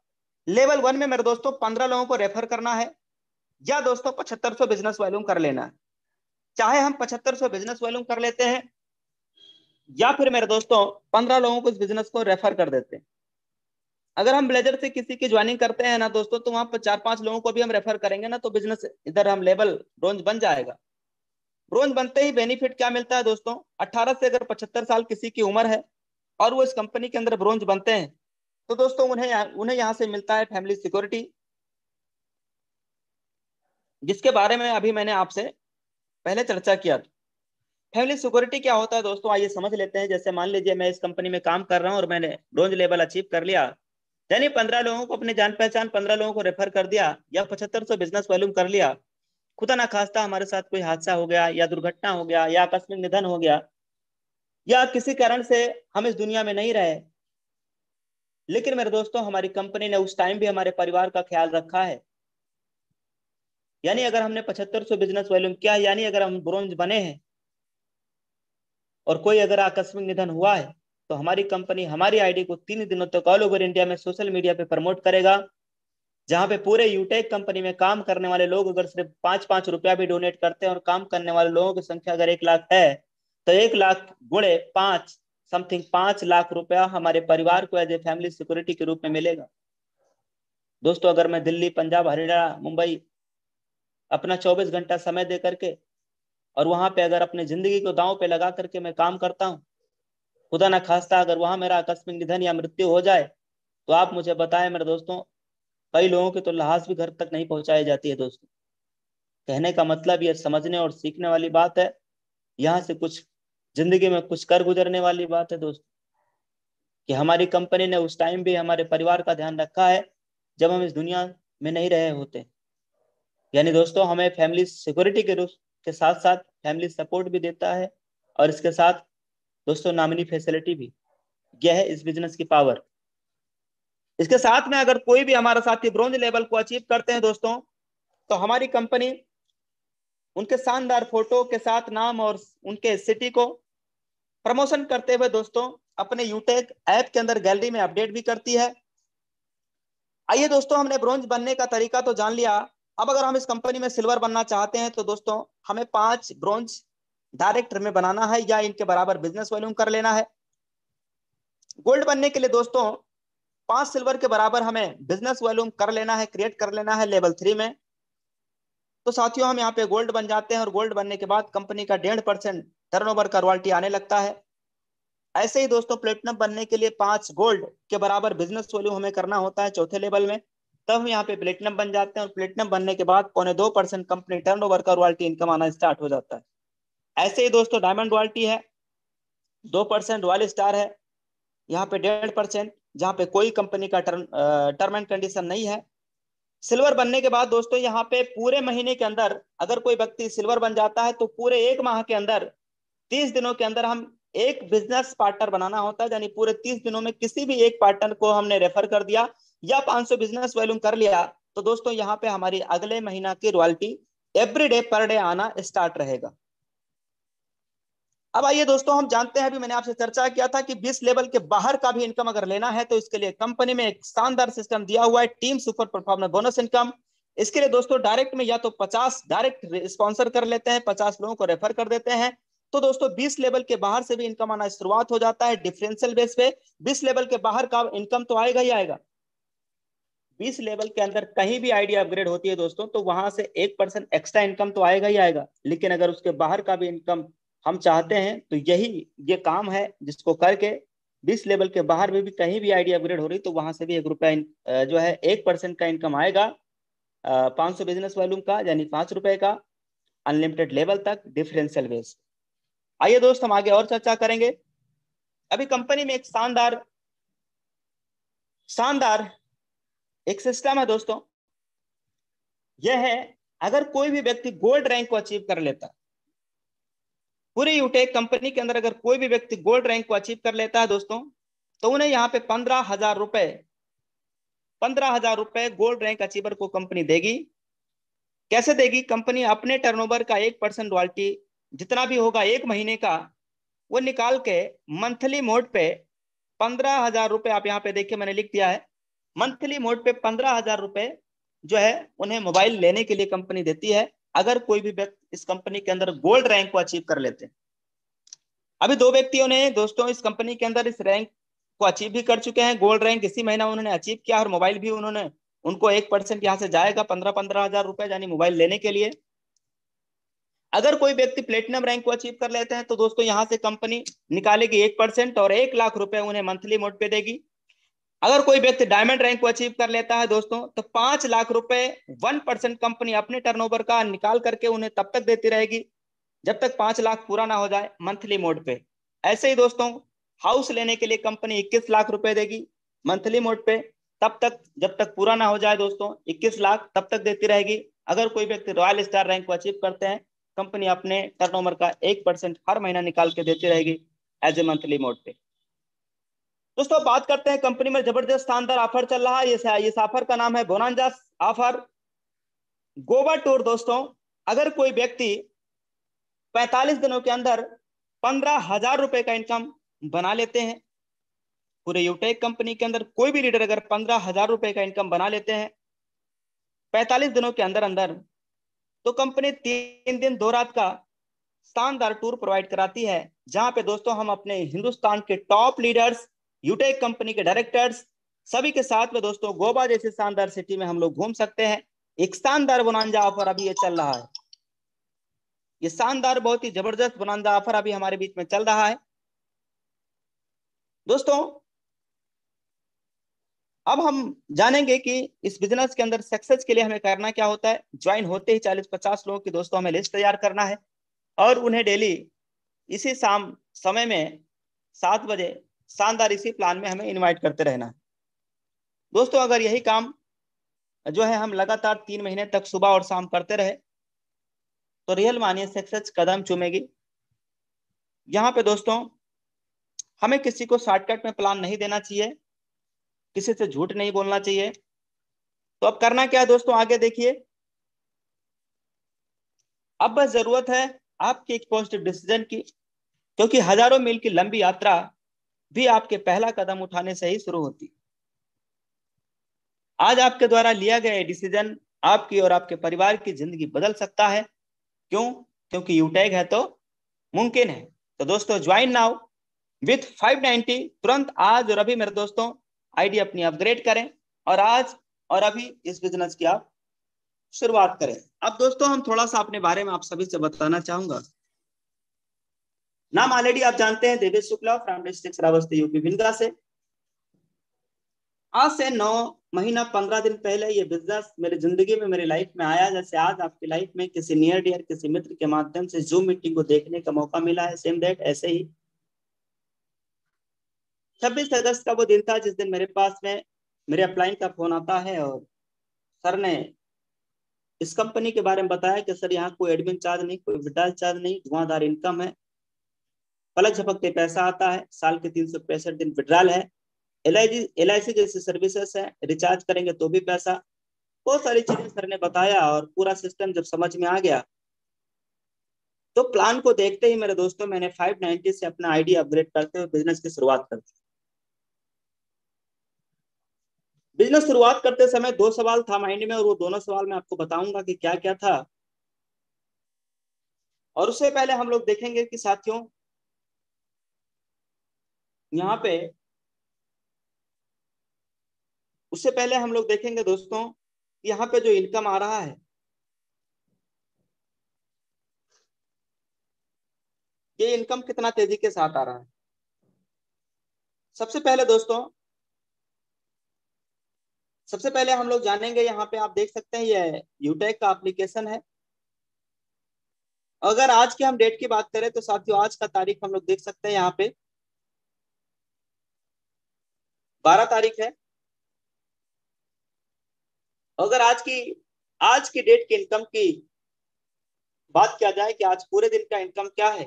लेवल 1 में मेरे दोस्तों 15 लोगों को रेफर करना है, या दोस्तों 7500 बिजनेस वॉल्यूम कर लेना है। चाहे हम 7500 बिजनेस वॉल्यूम कर लेते हैं, या फिर मेरे दोस्तों 15 लोगों को इस बिजनेस को रेफर कर देते हैं। अगर हम ब्लेजर से किसी की ज्वाइनिंग करते हैं ना दोस्तों, तो वहां पर 4-5 लोगों को भी हम रेफर करेंगे ना, तो बिजनेस इधर हम लेवल ब्रोंज बन जाएगा। ब्रोंज बनते ही बेनिफिट क्या मिलता है दोस्तों, 18 से अगर 75 साल किसी की उम्र है और वो इस कंपनी के अंदर ब्रोंज बनते हैं, तो दोस्तों उन्हें यहाँ से मिलता है फैमिली सिक्योरिटी, जिसके बारे में अभी मैंने आपसे पहले चर्चा किया था। फैमिली सिक्योरिटी क्या होता है दोस्तों, आइए समझ लेते हैं। जैसे मान लीजिए मैं इस कंपनी में काम कर रहा हूँ और मैंने ब्रोंज लेवल अचीव कर लिया, यानी 15 लोगों को अपने जान पहचान 15 लोगों को रेफर कर दिया, या 7500 बिजनेस वॉल्यूम कर लिया। खुदा ना खास्ता हमारे साथ कोई हादसा हो गया, या दुर्घटना हो गया, या आकस्मिक निधन हो गया, या किसी कारण से हम इस दुनिया में नहीं रहे, लेकिन मेरे दोस्तों हमारी कंपनी ने उस टाइम भी हमारे परिवार का ख्याल रखा है। यानी अगर हमने 7500 बिजनेस वॉल्यूम किया है, यानी अगर हम ब्रोंज बने हैं और कोई अगर आकस्मिक निधन हुआ है, तो हमारी कंपनी हमारी आईडी को 3 दिनों तक ऑल ओवर इंडिया में सोशल मीडिया पे प्रमोट करेगा, जहां पे पूरे यूटेक कंपनी में काम करने वाले लोग अगर सिर्फ 5-5 रुपया भी डोनेट करते हैं, और काम करने वाले लोगों की संख्या अगर 1 लाख है, तो 1 लाख गुणे 5 समथिंग 5 लाख रुपया हमारे परिवार को एज ए फैमिली सिक्योरिटी के रूप में मिलेगा। दोस्तों अगर मैं दिल्ली, पंजाब, हरियाणा, मुंबई अपना 24 घंटा समय दे करके और वहां पे अगर अपनी जिंदगी को दांव पे लगा करके मैं काम करता हूँ, खुदा ना खास्ता अगर वहां मेरा आकस्मिक निधन या मृत्यु हो जाए, तो आप मुझे बताएं मेरे दोस्तों, कई लोगों की तो लाश भी घर तक नहीं पहुंचाई जाती है दोस्तों। कहने का मतलब ये समझने और सीखने वाली बात है, यहाँ से कुछ जिंदगी में कुछ कर गुजरने वाली बात है दोस्तों, कि हमारी कंपनी ने उस टाइम भी हमारे परिवार का ध्यान रखा है जब हम इस दुनिया में नहीं रहे होते। यानी दोस्तों हमें फैमिली सिक्योरिटी के रूप के साथ साथ फैमिली सपोर्ट भी देता है, और इसके साथ दोस्तों नॉमिनी फैसिलिटी भी। यह है इस बिजनेस की पावर। इसके साथ में अगर कोई भी हमारा साथी ब्रोंज लेवल को अचीव करते हैं दोस्तों, तो हमारी कंपनी उनके शानदार फोटो के साथ नाम और उनके सिटी को प्रमोशन करते हुए दोस्तों अपने यूटेक ऐप के अंदर गैलरी में अपडेट भी करती है। आइए दोस्तों, हमने ब्रोंज बनने का तरीका तो जान लिया। अब अगर हम इस कंपनी में सिल्वर बनना चाहते हैं, तो दोस्तों हमें 5 ब्रोंज डायरेक्टर में बनाना है, या इनके बराबर बिजनेस वॉल्यूम कर लेना है। गोल्ड बनने के लिए दोस्तों 5 सिल्वर के बराबर हमें बिजनेस वॉल्यूम कर लेना है, क्रिएट कर लेना है लेवल 3 में। तो साथियों हम यहाँ पे गोल्ड बन जाते हैं, और गोल्ड बनने के बाद कंपनी का 1.5% टर्नओवर का रॉयल्टी आने लगता है। ऐसे ही दोस्तों प्लेटिनम बनने के लिए 5 गोल्ड के बराबर बिजनेस वॉल्यूम हमें करना होता है चौथे लेवल में, तब हम यहाँ पे प्लेटिनम बन जाते हैं, और प्लेटिनम बनने के बाद 0.25% कंपनी टर्नओवर का रॉयल्टी इनकम आना स्टार्ट हो जाता है। ऐसे ही दोस्तों डायमंड रॉयल्टी है, 2% रॉयल स्टार है, यहाँ पे 1.5%, जहाँ पे कोई कंपनी का टर्म एंड कंडीशन नहीं है। सिल्वर बनने के बाद दोस्तों यहाँ पे पूरे महीने के अंदर अगर कोई व्यक्ति सिल्वर बन जाता है, तो पूरे 1 माह के अंदर 30 दिनों के अंदर हम एक बिजनेस पार्टनर बनाना होता है। यानी पूरे 30 दिनों में किसी भी एक पार्टनर को हमने रेफर कर दिया या 500 बिजनेस वॉल्यूम कर लिया, तो दोस्तों यहाँ पे हमारी अगले महीना की royalty every day per day आना स्टार्ट रहेगा। अब आइए दोस्तों, हम जानते हैं, अभी मैंने आपसे चर्चा किया था कि 20 लेवल के बाहर का भी इनकम अगर लेना है, तो इसके लिए कंपनी में एक शानदार सिस्टम दिया हुआ है, team super performer bonus income. इसके लिए दोस्तों डायरेक्ट में या तो 50 डायरेक्ट स्पॉन्सर कर लेते हैं, 50 लोगों को रेफर कर देते हैं, तो दोस्तों 20 लेवल के बाहर से भी इनकम आना शुरुआत हो जाता है डिफरेंशियल बेस पे। 20 लेवल के बाहर का इनकम तो आएगा ही आएगा। 20 लेवल के अंदर कहीं भी आईडी अपग्रेड होती है दोस्तों, तो वहां से 1% एक्स्ट्रा इनकम तो आएगा ही आएगा। लेकिन अगर उसके बाहर का भी इनकम हम चाहते हैं, तो ये काम है जिसको करके 20 लेवल के बाहर में भी कहीं भी आईडी अपग्रेड हो रही, तो वहां से भी 1 रुपया जो है 1% का इनकम आएगा 500 बिजनेस वॉल्यूम का, यानी 5 रुपए का, अनलिमिटेड लेवल तक डिफरेंशियल बेस। आइए दोस्त हम आगे और चर्चा करेंगे। अभी कंपनी में एक शानदार शानदार एक सिस्टम है दोस्तों, यह है अगर कोई भी व्यक्ति गोल्ड रैंक को अचीव कर लेता है, पूरी यूटेक कंपनी के अंदर अगर कोई भी व्यक्ति गोल्ड रैंक को अचीव कर लेता है दोस्तों, तो उन्हें यहाँ पे 15,000 रुपए गोल्ड रैंक अचीवर को कंपनी देगी। कैसे देगी? कंपनी अपने टर्नओवर का 1% रॉयल्टी जितना भी होगा 1 महीने का, वो निकाल के मंथली मोड पे 15,000 रुपए, आप यहाँ पे देखिए मैंने लिख दिया है, मंथली मोड पे 15,000 रुपए जो है उन्हें मोबाइल लेने के लिए कंपनी देती है, अगर कोई भी व्यक्ति इस कंपनी के अंदर गोल्ड रैंक को अचीव कर लेते हैं। अभी 2 व्यक्तियों ने दोस्तों इस कंपनी के अंदर इस रैंक को अचीव भी कर चुके हैं। गोल्ड रैंक इसी महीना उन्होंने अचीव किया और मोबाइल भी उन्होंने, उनको 1% यहाँ से जाएगा 15-15 हजार रुपए यानी मोबाइल लेने के लिए। अगर कोई व्यक्ति प्लेटिनम रैंक को अचीव कर लेते हैं तो दोस्तों यहाँ से कंपनी निकालेगी 1% और 1 लाख रुपए उन्हें मंथली मोड पे देगी। अगर कोई व्यक्ति डायमंड रैंक को अचीव कर लेता है दोस्तों तो 5 लाख रुपए 1% कंपनी अपने टर्नओवर का निकाल करके उन्हें तब तक देती रहेगी जब तक 5 लाख पूरा ना हो जाए मंथली मोड पे। ऐसे ही दोस्तों हाउस लेने के लिए कंपनी 21 लाख रुपए देगी मंथली मोड पे, तब तक जब तक पूरा ना हो जाए दोस्तों 21 लाख तब तक देती रहेगी। अगर कोई व्यक्ति रॉयल स्टार रैंक को अचीव करते हैं कंपनी अपने टर्नओवर का 1% हर महीना निकाल के देती रहेगी एज ए मंथली मोड पे। दोस्तों बात करते हैं कंपनी में जबरदस्त शानदार ऑफर चल रहा है। इस ऑफर का नाम है बोनांजा ऑफर गोवा टूर। दोस्तों अगर कोई व्यक्ति 45 दिनों के अंदर 15,000 रुपए का इनकम बना लेते हैं, पूरे यूटेक कंपनी के अंदर कोई भी लीडर अगर 15,000 रुपए का इनकम बना लेते हैं 45 दिनों के अंदर अंदर, तो कंपनी 3 दिन 2 रात का शानदार टूर प्रोवाइड कराती है, जहां पे दोस्तों हम अपने हिंदुस्तान के टॉप लीडर्स, यूटेक कंपनी के डायरेक्टर्स सभी के साथ में दोस्तों गोवा जैसे शानदार सिटी में हम लोग घूम सकते हैं। एक शानदार बोनांजा ऑफर अभी ये चल रहा है। ये शानदार बहुत ही जबरदस्त बोनांजा ऑफर अभी हमारे बीच में चल रहा है। दोस्तों अब हम जानेंगे कि इस बिजनेस के अंदर सक्सेस के लिए हमें करना क्या होता है। ज्वाइन होते ही 40-50 लोगों की दोस्तों हमें लिस्ट तैयार करना है और उन्हें डेली इसी शाम समय में 7 बजे शानदार इसी प्लान में हमें इनवाइट करते रहना है। दोस्तों अगर यही काम जो है हम लगातार 3 महीने तक सुबह और शाम करते रहे तो रियल मानिए सक्सेस कदम चूमेगी। यहाँ पे दोस्तों हमें किसी को शॉर्टकट में प्लान नहीं देना चाहिए, किसी से झूठ नहीं बोलना चाहिए। तो अब करना क्या है दोस्तों, आगे देखिए। अब बस जरूरत है आपकी एक पॉजिटिव डिसीजन की, क्योंकि हजारों मील की लंबी यात्रा भी आपके पहला कदम उठाने से ही शुरू होती। आज आपके द्वारा लिया गया डिसीजन आपकी और आपके परिवार की जिंदगी बदल सकता है। क्यों? क्योंकि यूटेक है तो मुमकिन है। तो दोस्तों ज्वाइन नाउ विथ 590, तुरंत आज और अभी मेरे दोस्तों आईडी अपनी अपग्रेड करें और आज और अभी इस बिजनेस की आप शुरुआत करें। अब दोस्तों हम थोड़ा सा अपने बारे में आप सभी से बताना चाहूंगा। नाम ऑलरेडी आप जानते हैं, Devesh Shukla from district Shravasti UP Vindhya से। आज से 9 महीना 15 दिन पहले ये बिजनेस मेरी जिंदगी में, मेरी लाइफ में आया। जैसे आज आपकी लाइफ में किसी नियर डियर किसी मित्र के माध्यम से जूम मीटिंग को देखने का मौका मिला है, सेम दैट ऐसे ही 26 अगस्त का वो दिन था जिस दिन मेरे पास में मेरे अपलाइन का फोन आता है और सर ने इस कंपनी के बारे में बताया कि सर यहाँ कोई एडमिन चार्ज नहीं, कोई विड्रॉल चार्ज नहीं, धुआंधार इनकम है, पलक झपकते पैसा आता है, साल के 365 दिन विड्रॉल है, LIC जैसी सर्विसेज है, रिचार्ज करेंगे तो भी पैसा, बहुत सारी चीजें सर ने बताया। और पूरा सिस्टम जब समझ में आ गया तो प्लान को देखते ही मेरे दोस्तों मैंने 590 से अपना आईडी अपग्रेड करते हुए बिजनेस की शुरुआत कर दी। बिजनेस शुरुआत करते समय 2 सवाल था माइंड में और वो दोनों सवाल मैं आपको बताऊंगा कि क्या क्या था। और उससे पहले हम लोग देखेंगे कि साथियों यहाँ पे, उससे पहले हम लोग देखेंगे दोस्तों यहाँ पे जो इनकम आ रहा है ये इनकम कितना तेजी के साथ आ रहा है। सबसे पहले हम लोग जानेंगे, यहाँ पे आप देख सकते हैं ये यूटेक का एप्लीकेशन है। अगर आज की हम डेट की बात करें तो साथियों आज का तारीख हम लोग देख सकते हैं यहाँ पे 12 तारीख है। अगर आज की डेट की इनकम की बात किया जाए कि आज पूरे दिन का इनकम क्या है,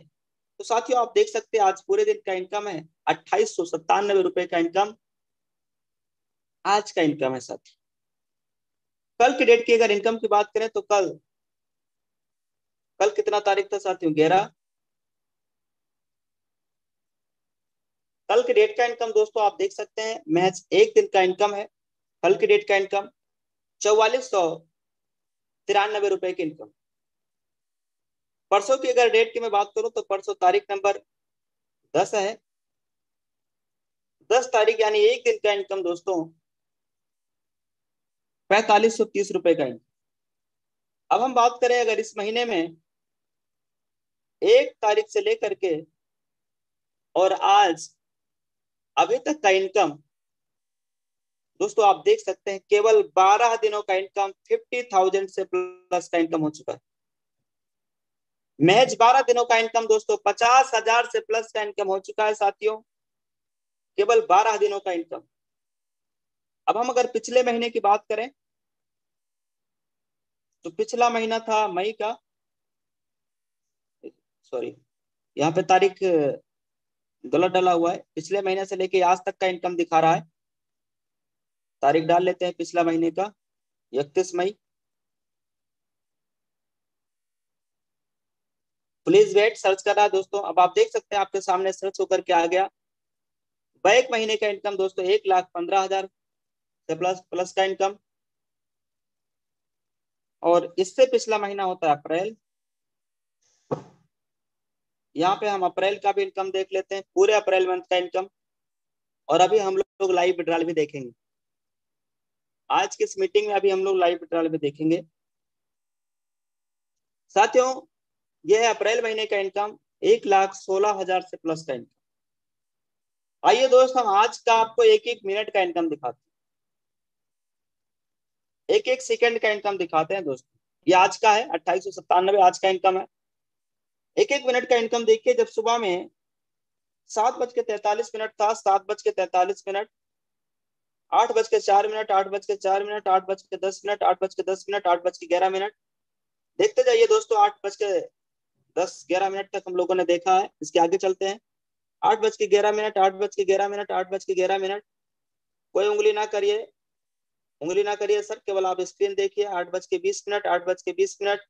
तो साथियों आप देख सकते हैं आज पूरे दिन का इनकम है 2897 रुपए का इनकम आज का इनकम है साथियों। कल की डेट की अगर इनकम की बात करें तो कल कितना तारीख था साथियों, 11। कल की डेट का इनकम दोस्तों आप देख सकते हैं महज एक दिन का इनकम है। कल की डेट का इनकम 4493 रुपए की इनकम। परसों की अगर डेट की मैं बात करूं तो परसों तारीख नंबर 10 है। 10 तारीख यानी एक दिन का इनकम दोस्तों 4530 रुपए का इनकम। अब हम बात करें अगर इस महीने में 1 तारीख से लेकर के और आज अभी तक का इनकम दोस्तों आप देख सकते हैं, केवल 12 दिनों का इनकम 50,000 से प्लस का इनकम हो चुका है। महज 12 दिनों का इनकम दोस्तों 50,000 से प्लस का इनकम हो चुका है साथियों, केवल 12 दिनों का इनकम। अब हम अगर पिछले महीने की बात करें तो पिछला महीना था मई का, सॉरी यहाँ पे तारीख गलत डाला हुआ है, पिछले महीने से लेके आज तक का इनकम दिखा रहा है। तारीख डाल लेते हैं पिछला महीने का 31 मई। प्लीज वेट, सर्च कर रहा है दोस्तों। अब आप देख सकते हैं आपके सामने सर्च होकर के आ गया। एक महीने का इनकम दोस्तों 1,15,000 से प्लस प्लस का इनकम। और इससे पिछला महीना होता है अप्रैल। यहाँ पे हम अप्रैल का भी इनकम देख लेते हैं, पूरे अप्रैल मंथ का इनकम। और अभी हम लोग लाइव विड्रॉल भी देखेंगे। आज की इस मीटिंग में अभी हम लोग लाइव विड्रॉल भी देखेंगे साथियों। यह है अप्रैल महीने का इनकम 1,16,000 से प्लस का इनकम। आइए दोस्त हम आज का आपको एक एक मिनट का इनकम दिखाते हैं, एक एक सेकंड का इनकम दिखाते हैं दोस्तों। ये आज का है 2897, आज का इनकम है। एक एक मिनट का इनकम देखिए, जब सुबह में 7:43 था, 7:43, 8:04, 8:04, 8:10, 8:10, 8:11। देखते जाइए दोस्तों, 8:10, 11 तक हम लोगों ने देखा है। इसके आगे चलते हैं। 8:11, 8:11, 8:11। कोई उंगली ना करिए, उंगली ना करिए सर, केवल आप स्क्रीन देखिए। 8:20, 8:20।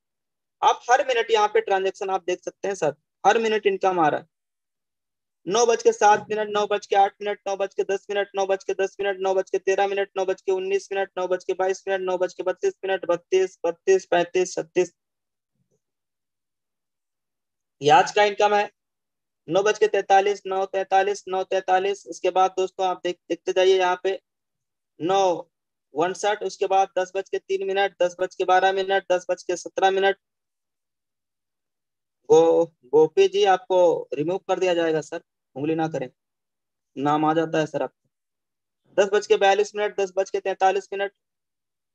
आप हर मिनट यहाँ पे ट्रांजेक्शन आप देख सकते हैं सर, हर मिनट इनकम आ रहा है। 9:07, 9:08, 9:10, 9:10, 9:13, 9:19, 9:22, 9:32, 32, 32, 35, 36। ये आज का इनकम है। 9:43, 9:43, 9:43। इसके बाद दोस्तों आप देखते जाइए यहाँ पे 9:59। उसके बाद 10:03, 10:12, 10:17। गोपी जी आपको रिमूव कर दिया जाएगा सर, उंगली ना करें, नाम आ जाता है सर आपको। 10:42, 10:43,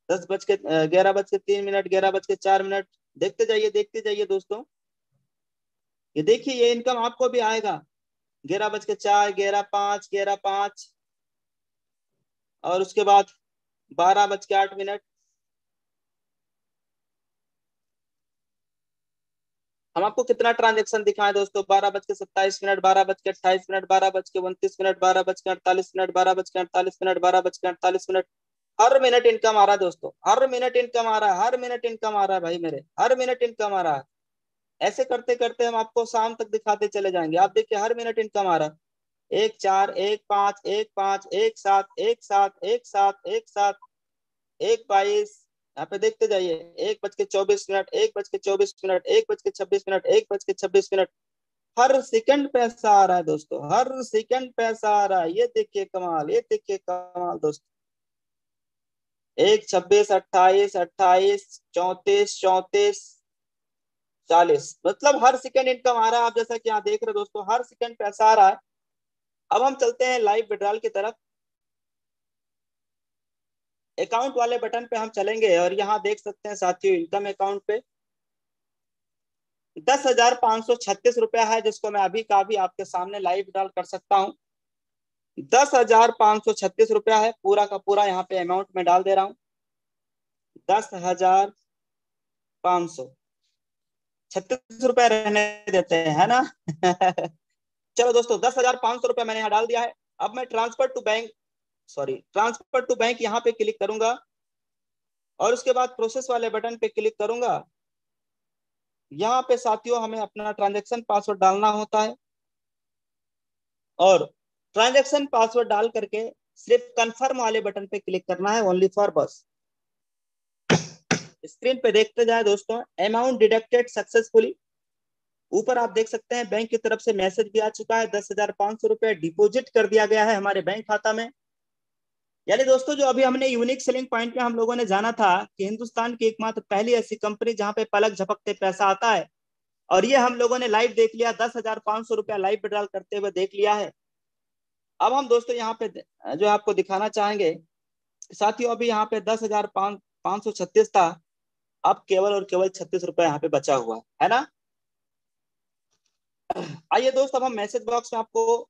11:03, 11:04। देखते जाइए दोस्तों। ये देखिए ये इनकम आपको भी आएगा। 11:04, 11:05, 11:05। और उसके बाद 12:08। हम आपको कितना ट्रांजेक्शन दिखाएं दोस्तों? 12:27, 12:28, 12:29, 12:48, 12:48, 12:48। हर मिनट इनकम आ रहा है दोस्तों, हर मिनट इनकम आ रहा है, हर मिनट इनकम आ रहा है भाई मेरे, हर मिनट इनकम आ रहा है। ऐसे करते करते हम आपको शाम तक दिखाते चले जाएंगे। आप देखिए हर मिनट इनकम आ रहा है। 1:04, 1:05, 1:05, 1:07, 1:07, 1:07, 1:07, 1:22। यहाँ पे देखते जाइए। 1:24, 1:24, 1:26, 1:26। हर सेकंड पैसा आ रहा है दोस्तों, हर सेकंड पैसा आ रहा है। ये देखिए कमाल, ये देखिए कमाल दोस्तों। 1:26, 28, 28, 34, 34, 40। मतलब हर सेकंड इनकम आ रहा है। आप जैसा कि यहाँ देख रहे हो दोस्तों, हर सेकंड पैसा आ रहा है। अब हम चलते हैं लाइव विड्रॉल की तरफ। अकाउंट वाले बटन पे हम चलेंगे और यहाँ देख सकते हैं साथियों, इनकम अकाउंट पे 10,536 रुपया है, जिसको मैं अभी का भी आपके सामने लाइव विड्रॉल कर सकता हूँ। 10,536 रुपया है, पूरा का पूरा यहाँ पे अमाउंट में डाल दे रहा हूँ। 10,536 रुपया रहने देते हैं, है ना? चलो दोस्तों, 10,500 रुपया मैंने यहाँ डाल दिया है। अब मैं ट्रांसफर टू बैंक यहाँ पे क्लिक करूंगा और उसके बाद प्रोसेस वाले बटन पे क्लिक करूंगा। यहाँ पे साथियों हमें अपना ट्रांजैक्शन पासवर्ड डालना होता है और ट्रांजैक्शन पासवर्ड डाल करके सिर्फ कंफर्म वाले बटन पे क्लिक करना है, ओनली फॉर बस। स्क्रीन पे देखते जाए दोस्तों, अमाउंट डिडक्टेड सक्सेसफुली। ऊपर आप देख सकते हैं बैंक की तरफ से मैसेज भी आ चुका है, 10,500 रुपया डिपॉजिट कर दिया गया है हमारे बैंक खाता में। यानी दोस्तों जो अभी हमने यूनिक सेलिंग पॉइंट में हम लोगों ने जाना था कि हिंदुस्तान की एकमात्र पहली ऐसी कंपनी जहां पे पलक झपकते पैसा आता है, और ये हम लोगों ने लाइव देख लिया, 10,500 रुपया लाइव विड्रॉल करते हुए देख लिया है। अब हम दोस्तों यहाँ पे जो आपको दिखाना चाहेंगे साथियों, अभी यहाँ पे 10,536 था, अब केवल और केवल 36 रुपया यहाँ पे बचा हुआ है ना। आइए दोस्त, अब हम मैसेज बॉक्स में आपको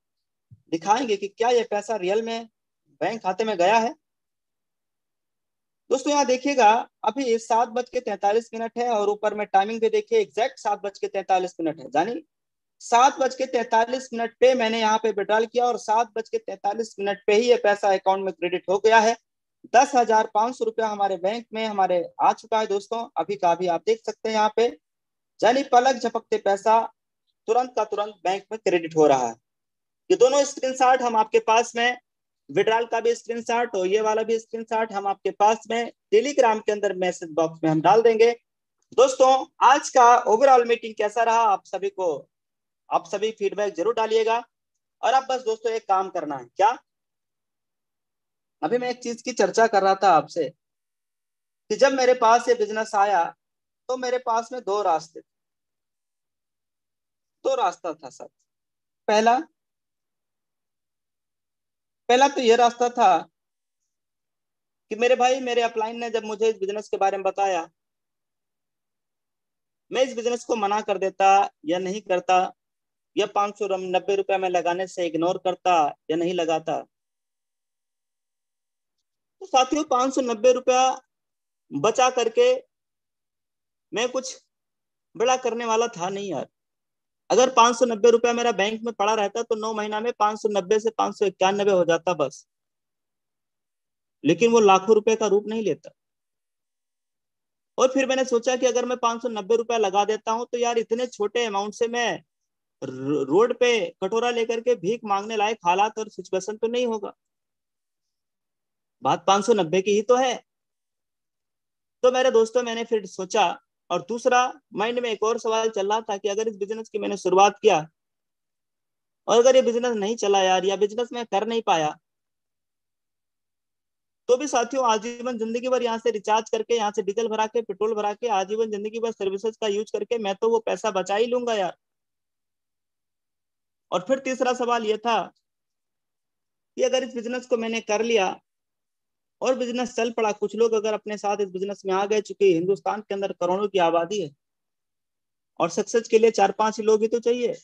दिखाएंगे कि क्या ये पैसा रियल में बैंक खाते में गया है। दोस्तों यहाँ देखिएगा, अभी 7:43 है और ऊपर में टाइमिंग भी देखिए, एग्जैक्ट 7:43 है, यानी 7:43 पे मैंने यहाँ पे विड्रॉल किया और 7:43 पे ही ये पैसा अकाउंट में क्रेडिट हो गया है। 10,500 रुपया हमारे बैंक में हमारे आ चुका है दोस्तों, अभी का अभी आप देख सकते हैं यहाँ पे, यानी पलक झपकते पैसा तुरंत का तुरंत बैंक में क्रेडिट हो रहा है। ये दोनों स्क्रीनशॉट हम आपके पास में, विड्रॉल का भी स्क्रीनशॉट और ये वाला भी स्क्रीनशॉट हम आपके पास में टेलीग्राम के अंदर मैसेज बॉक्स में हम डाल देंगे। दोस्तों आज का ओवरऑल मीटिंग कैसा रहा, आप सभी फीडबैक जरूर डालिएगा। और अब बस दोस्तों एक काम करना है, क्या, अभी मैं एक चीज की चर्चा कर रहा था आपसे कि जब मेरे पास ये बिजनेस आया तो मेरे पास में दो रास्ता था सर। पहला तो ये रास्ता था कि मेरे भाई, मेरे अपलाइन ने जब मुझे इस बिजनेस के बारे में बताया, मैं इस बिजनेस को मना कर देता या नहीं करता, या 590 रुपया में लगाने से इग्नोर करता या नहीं लगाता। तो साथियों 590 रुपया बचा करके मैं कुछ बड़ा करने वाला था नहीं यार। अगर 590 रुपया मेरा बैंक में पड़ा रहता तो 9 महीना में 590 से 591 हो जाता बस, लेकिन वो लाखों रुपए का रूप नहीं लेता। और फिर मैंने सोचा कि अगर मैं 590 रुपया लगा देता हूं तो यार इतने छोटे अमाउंट से मैं रोड पे कटोरा लेकर के भीख मांगने लायक हालात और सिचुएशन तो नहीं होगा। बात 590 की ही तो है। तो मेरे दोस्तों मैंने फिर सोचा, और दूसरा माइंड में एक और सवाल चल रहा था कि अगर इस बिजनेस की मैंने शुरुआत किया और अगर ये बिजनेस नहीं चला यार, या बिजनेस में कर नहीं पाया, तो भी साथियों आजीवन जिंदगी भर यहाँ से रिचार्ज करके, यहाँ से डीजल भरा के, पेट्रोल भरा के, आजीवन जिंदगी भर सर्विसेज का यूज करके मैं तो वो पैसा बचा ही लूंगा यार। और फिर तीसरा सवाल ये था कि अगर इस बिजनेस को मैंने कर लिया और बिजनेस चल पड़ा, कुछ लोग अगर अपने साथ इस बिजनेस में आ गए, चूंकि हिंदुस्तान के अंदर करोड़ों की आबादी है और सक्सेस के लिए 4-5 ही लोग ही तो चाहिए,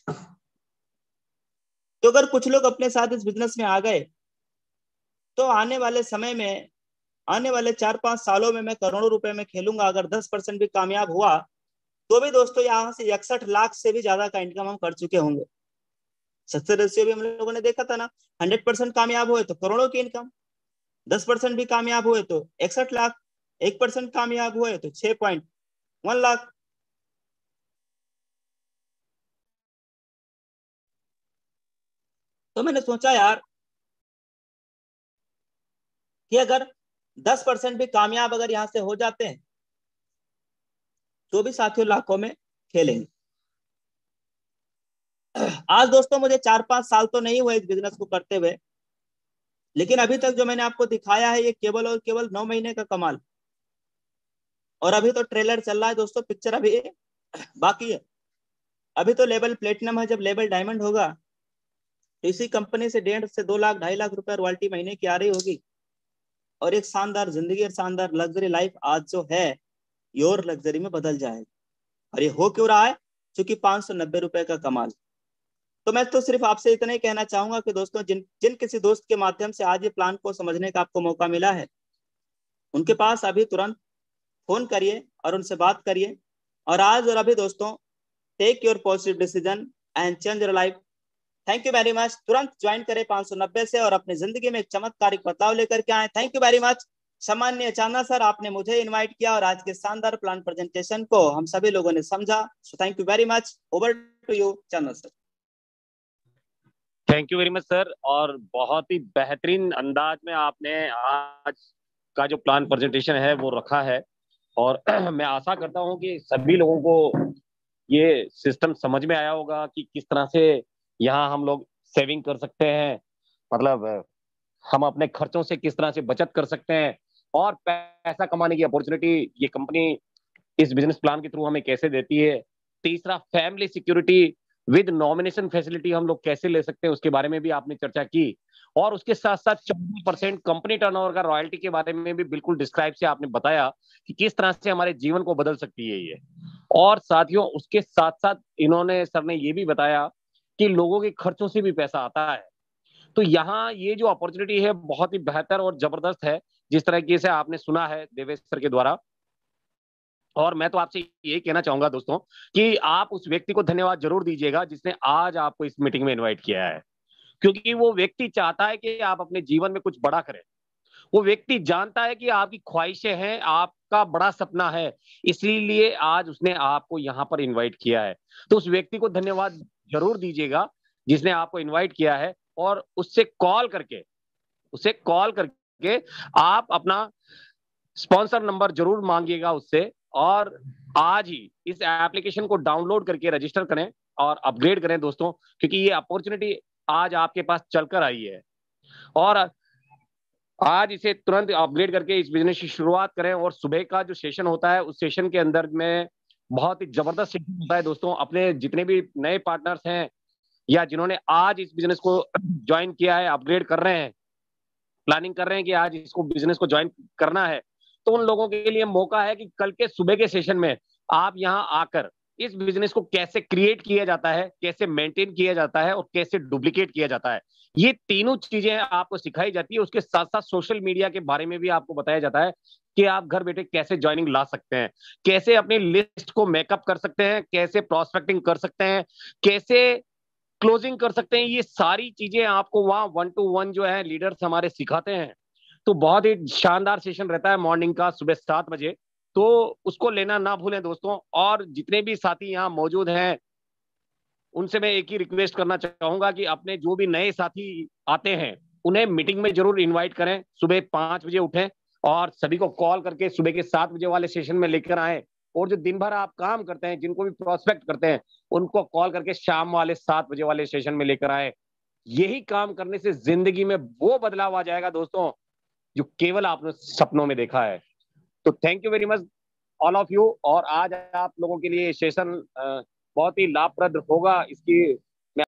तो अगर कुछ लोग अपने साथ इस बिजनेस में आ गए तो आने वाले समय में, आने वाले 4-5 सालों में मैं करोड़ों रुपए में खेलूंगा। अगर 10% भी कामयाब हुआ तो भी दोस्तों यहाँ से 61 लाख से भी ज्यादा का इनकम हम कर चुके होंगे। सक्सेस रेशियो भी हम लोगों ने देखा था ना, 100% कामयाब हुए तो करोड़ों की इनकम, 10% भी कामयाब हुए तो 61 लाख, 1% कामयाब हुए तो 6.1 लाख। तो मैंने सोचा यार कि अगर 10% भी कामयाब अगर यहां से हो जाते हैं तो भी साथियों लाखों में खेलेंगे। आज दोस्तों मुझे 4-5 साल तो नहीं हुए इस बिजनेस को करते हुए, लेकिन अभी तक जो मैंने आपको दिखाया है ये केवल और केवल 9 महीने का कमाल, और अभी तो ट्रेलर चल रहा है दोस्तों, पिक्चर अभी बाकी है। अभी तो लेवल प्लेटिनम है, जब लेवल डायमंड होगा तो इसी कंपनी से 1.5 से 2 लाख 2.5 लाख रुपए रॉयल्टी महीने की आ रही होगी, और एक शानदार जिंदगी और शानदार लग्जरी लाइफ आज जो है योर लग्जरी में बदल जाएगी। और ये हो क्यों रहा है, क्योंकि 590 रुपए का कमाल। तो मैं तो सिर्फ आपसे इतना ही कहना चाहूंगा कि दोस्तों जिन जिन किसी दोस्त के माध्यम से आज ये प्लान को समझने का आपको मौका मिला है, उनके पास अभी तुरंत फोन करिए और उनसे बात करिए। और आज और अभी दोस्तों take your positive decision and change your life. Thank you very much. तुरंत ज्वाइन करें 590 से और अपनी जिंदगी में एक चमत्कारिक बदलाव लेकर के आए। Thank you very much. सामान्य चांदा सर, आपने मुझे इनवाइट किया और आज के शानदार प्लान प्रेजेंटेशन को हम सभी लोगों ने समझा। So thank you very much. Over to you Chanda sir. Thank you very much sir, और बहुत ही बेहतरीन अंदाज में आपने आज का जो प्लान प्रेजेंटेशन है वो रखा है। और मैं आशा करता हूं कि सभी लोगों को ये सिस्टम समझ में आया होगा कि किस तरह से यहाँ हम लोग सेविंग कर सकते हैं, मतलब हम अपने खर्चों से किस तरह से बचत कर सकते हैं, और पैसा कमाने की अपॉर्चुनिटी ये कंपनी इस बिजनेस प्लान के थ्रू हमें कैसे देती है। तीसरा, family security with nomination facility हम लोग कैसे ले सकते हैं, उसके बारे में भी आपने चर्चा की। और उसके साथ साथ 14% कंपनी टर्नओवर का रॉयल्टी के बारे में भी बिल्कुल डिस्क्राइब से आपने बताया कि किस तरह से हमारे जीवन को बदल सकती है ये। और साथियों, उसके साथ साथ इन्होंने, सर ने ये भी बताया कि लोगों के खर्चों से भी पैसा आता है। तो यहाँ ये जो अपॉर्चुनिटी है बहुत ही बेहतर और जबरदस्त है, जिस तरीके से आपने सुना है देवेश सर के द्वारा। और मैं तो आपसे ये कहना चाहूंगा दोस्तों कि आप उस व्यक्ति को धन्यवाद जरूर दीजिएगा जिसने आज आपको इस मीटिंग में इनवाइट किया है, क्योंकि वो व्यक्ति चाहता है कि आप अपने जीवन में कुछ बड़ा करें। वो व्यक्ति जानता है कि आपकी ख्वाहिशें हैं, आपका बड़ा सपना है, इसीलिए आज उसने आपको यहाँ पर इनवाइट किया है। तो उस व्यक्ति को धन्यवाद जरूर दीजिएगा जिसने आपको इनवाइट किया है, और उससे कॉल करके आप अपना स्पॉन्सर नंबर जरूर मांगिएगा उससे, और आज ही इस एप्लीकेशन को डाउनलोड करके रजिस्टर करें और अपग्रेड करें दोस्तों, क्योंकि ये अपॉर्चुनिटी आज आपके पास चलकर आई है। और आज इसे तुरंत अपग्रेड करके इस बिजनेस की शुरुआत करें। और सुबह का जो सेशन होता है उस सेशन के अंदर में बहुत ही जबरदस्त सेशन होता है दोस्तों। अपने जितने भी नए पार्टनर्स हैं या जिन्होंने आज इस बिजनेस को ज्वाइन किया है, अपग्रेड कर रहे हैं, प्लानिंग कर रहे हैं कि आज इसको बिजनेस को ज्वाइन करना है, तो उन लोगों के लिए मौका है कि कल के सुबह के सेशन में आप यहाँ आकर इस बिजनेस को कैसे क्रिएट किया जाता है, कैसे मेंटेन किया जाता है और कैसे डुप्लीकेट किया जाता है, ये तीनों चीजें आपको सिखाई जाती है। उसके साथ साथ सोशल मीडिया के बारे में भी आपको बताया जाता है कि आप घर बैठे कैसे ज्वाइनिंग ला सकते हैं, कैसे अपनी लिस्ट को मेकअप कर सकते हैं, कैसे प्रोस्पेक्टिंग कर सकते हैं, कैसे क्लोजिंग कर सकते हैं। ये सारी चीजें आपको वहाँ 1 to 1 जो है लीडर्स हमारे सिखाते हैं। तो बहुत ही शानदार सेशन रहता है मॉर्निंग का, सुबह 7 बजे। तो उसको लेना ना भूलें दोस्तों। और जितने भी साथी यहाँ मौजूद हैं उनसे मैं एक ही रिक्वेस्ट करना चाहूंगा कि अपने जो भी नए साथी आते हैं उन्हें मीटिंग में जरूर इन्वाइट करें। सुबह 5 बजे उठें और सभी को कॉल करके सुबह के 7 बजे वाले सेशन में लेकर आए। और जो दिन भर आप काम करते हैं, जिनको भी प्रोस्पेक्ट करते हैं, उनको कॉल करके शाम वाले 7 बजे वाले सेशन में लेकर आए। यही काम करने से जिंदगी में वो बदलाव आ जाएगा दोस्तों जो केवल आपने सपनों में देखा है। तो thank you very much all of you. और आज आप लोगों के लिए सेशन बहुत ही लाभप्रद होगा, इसकी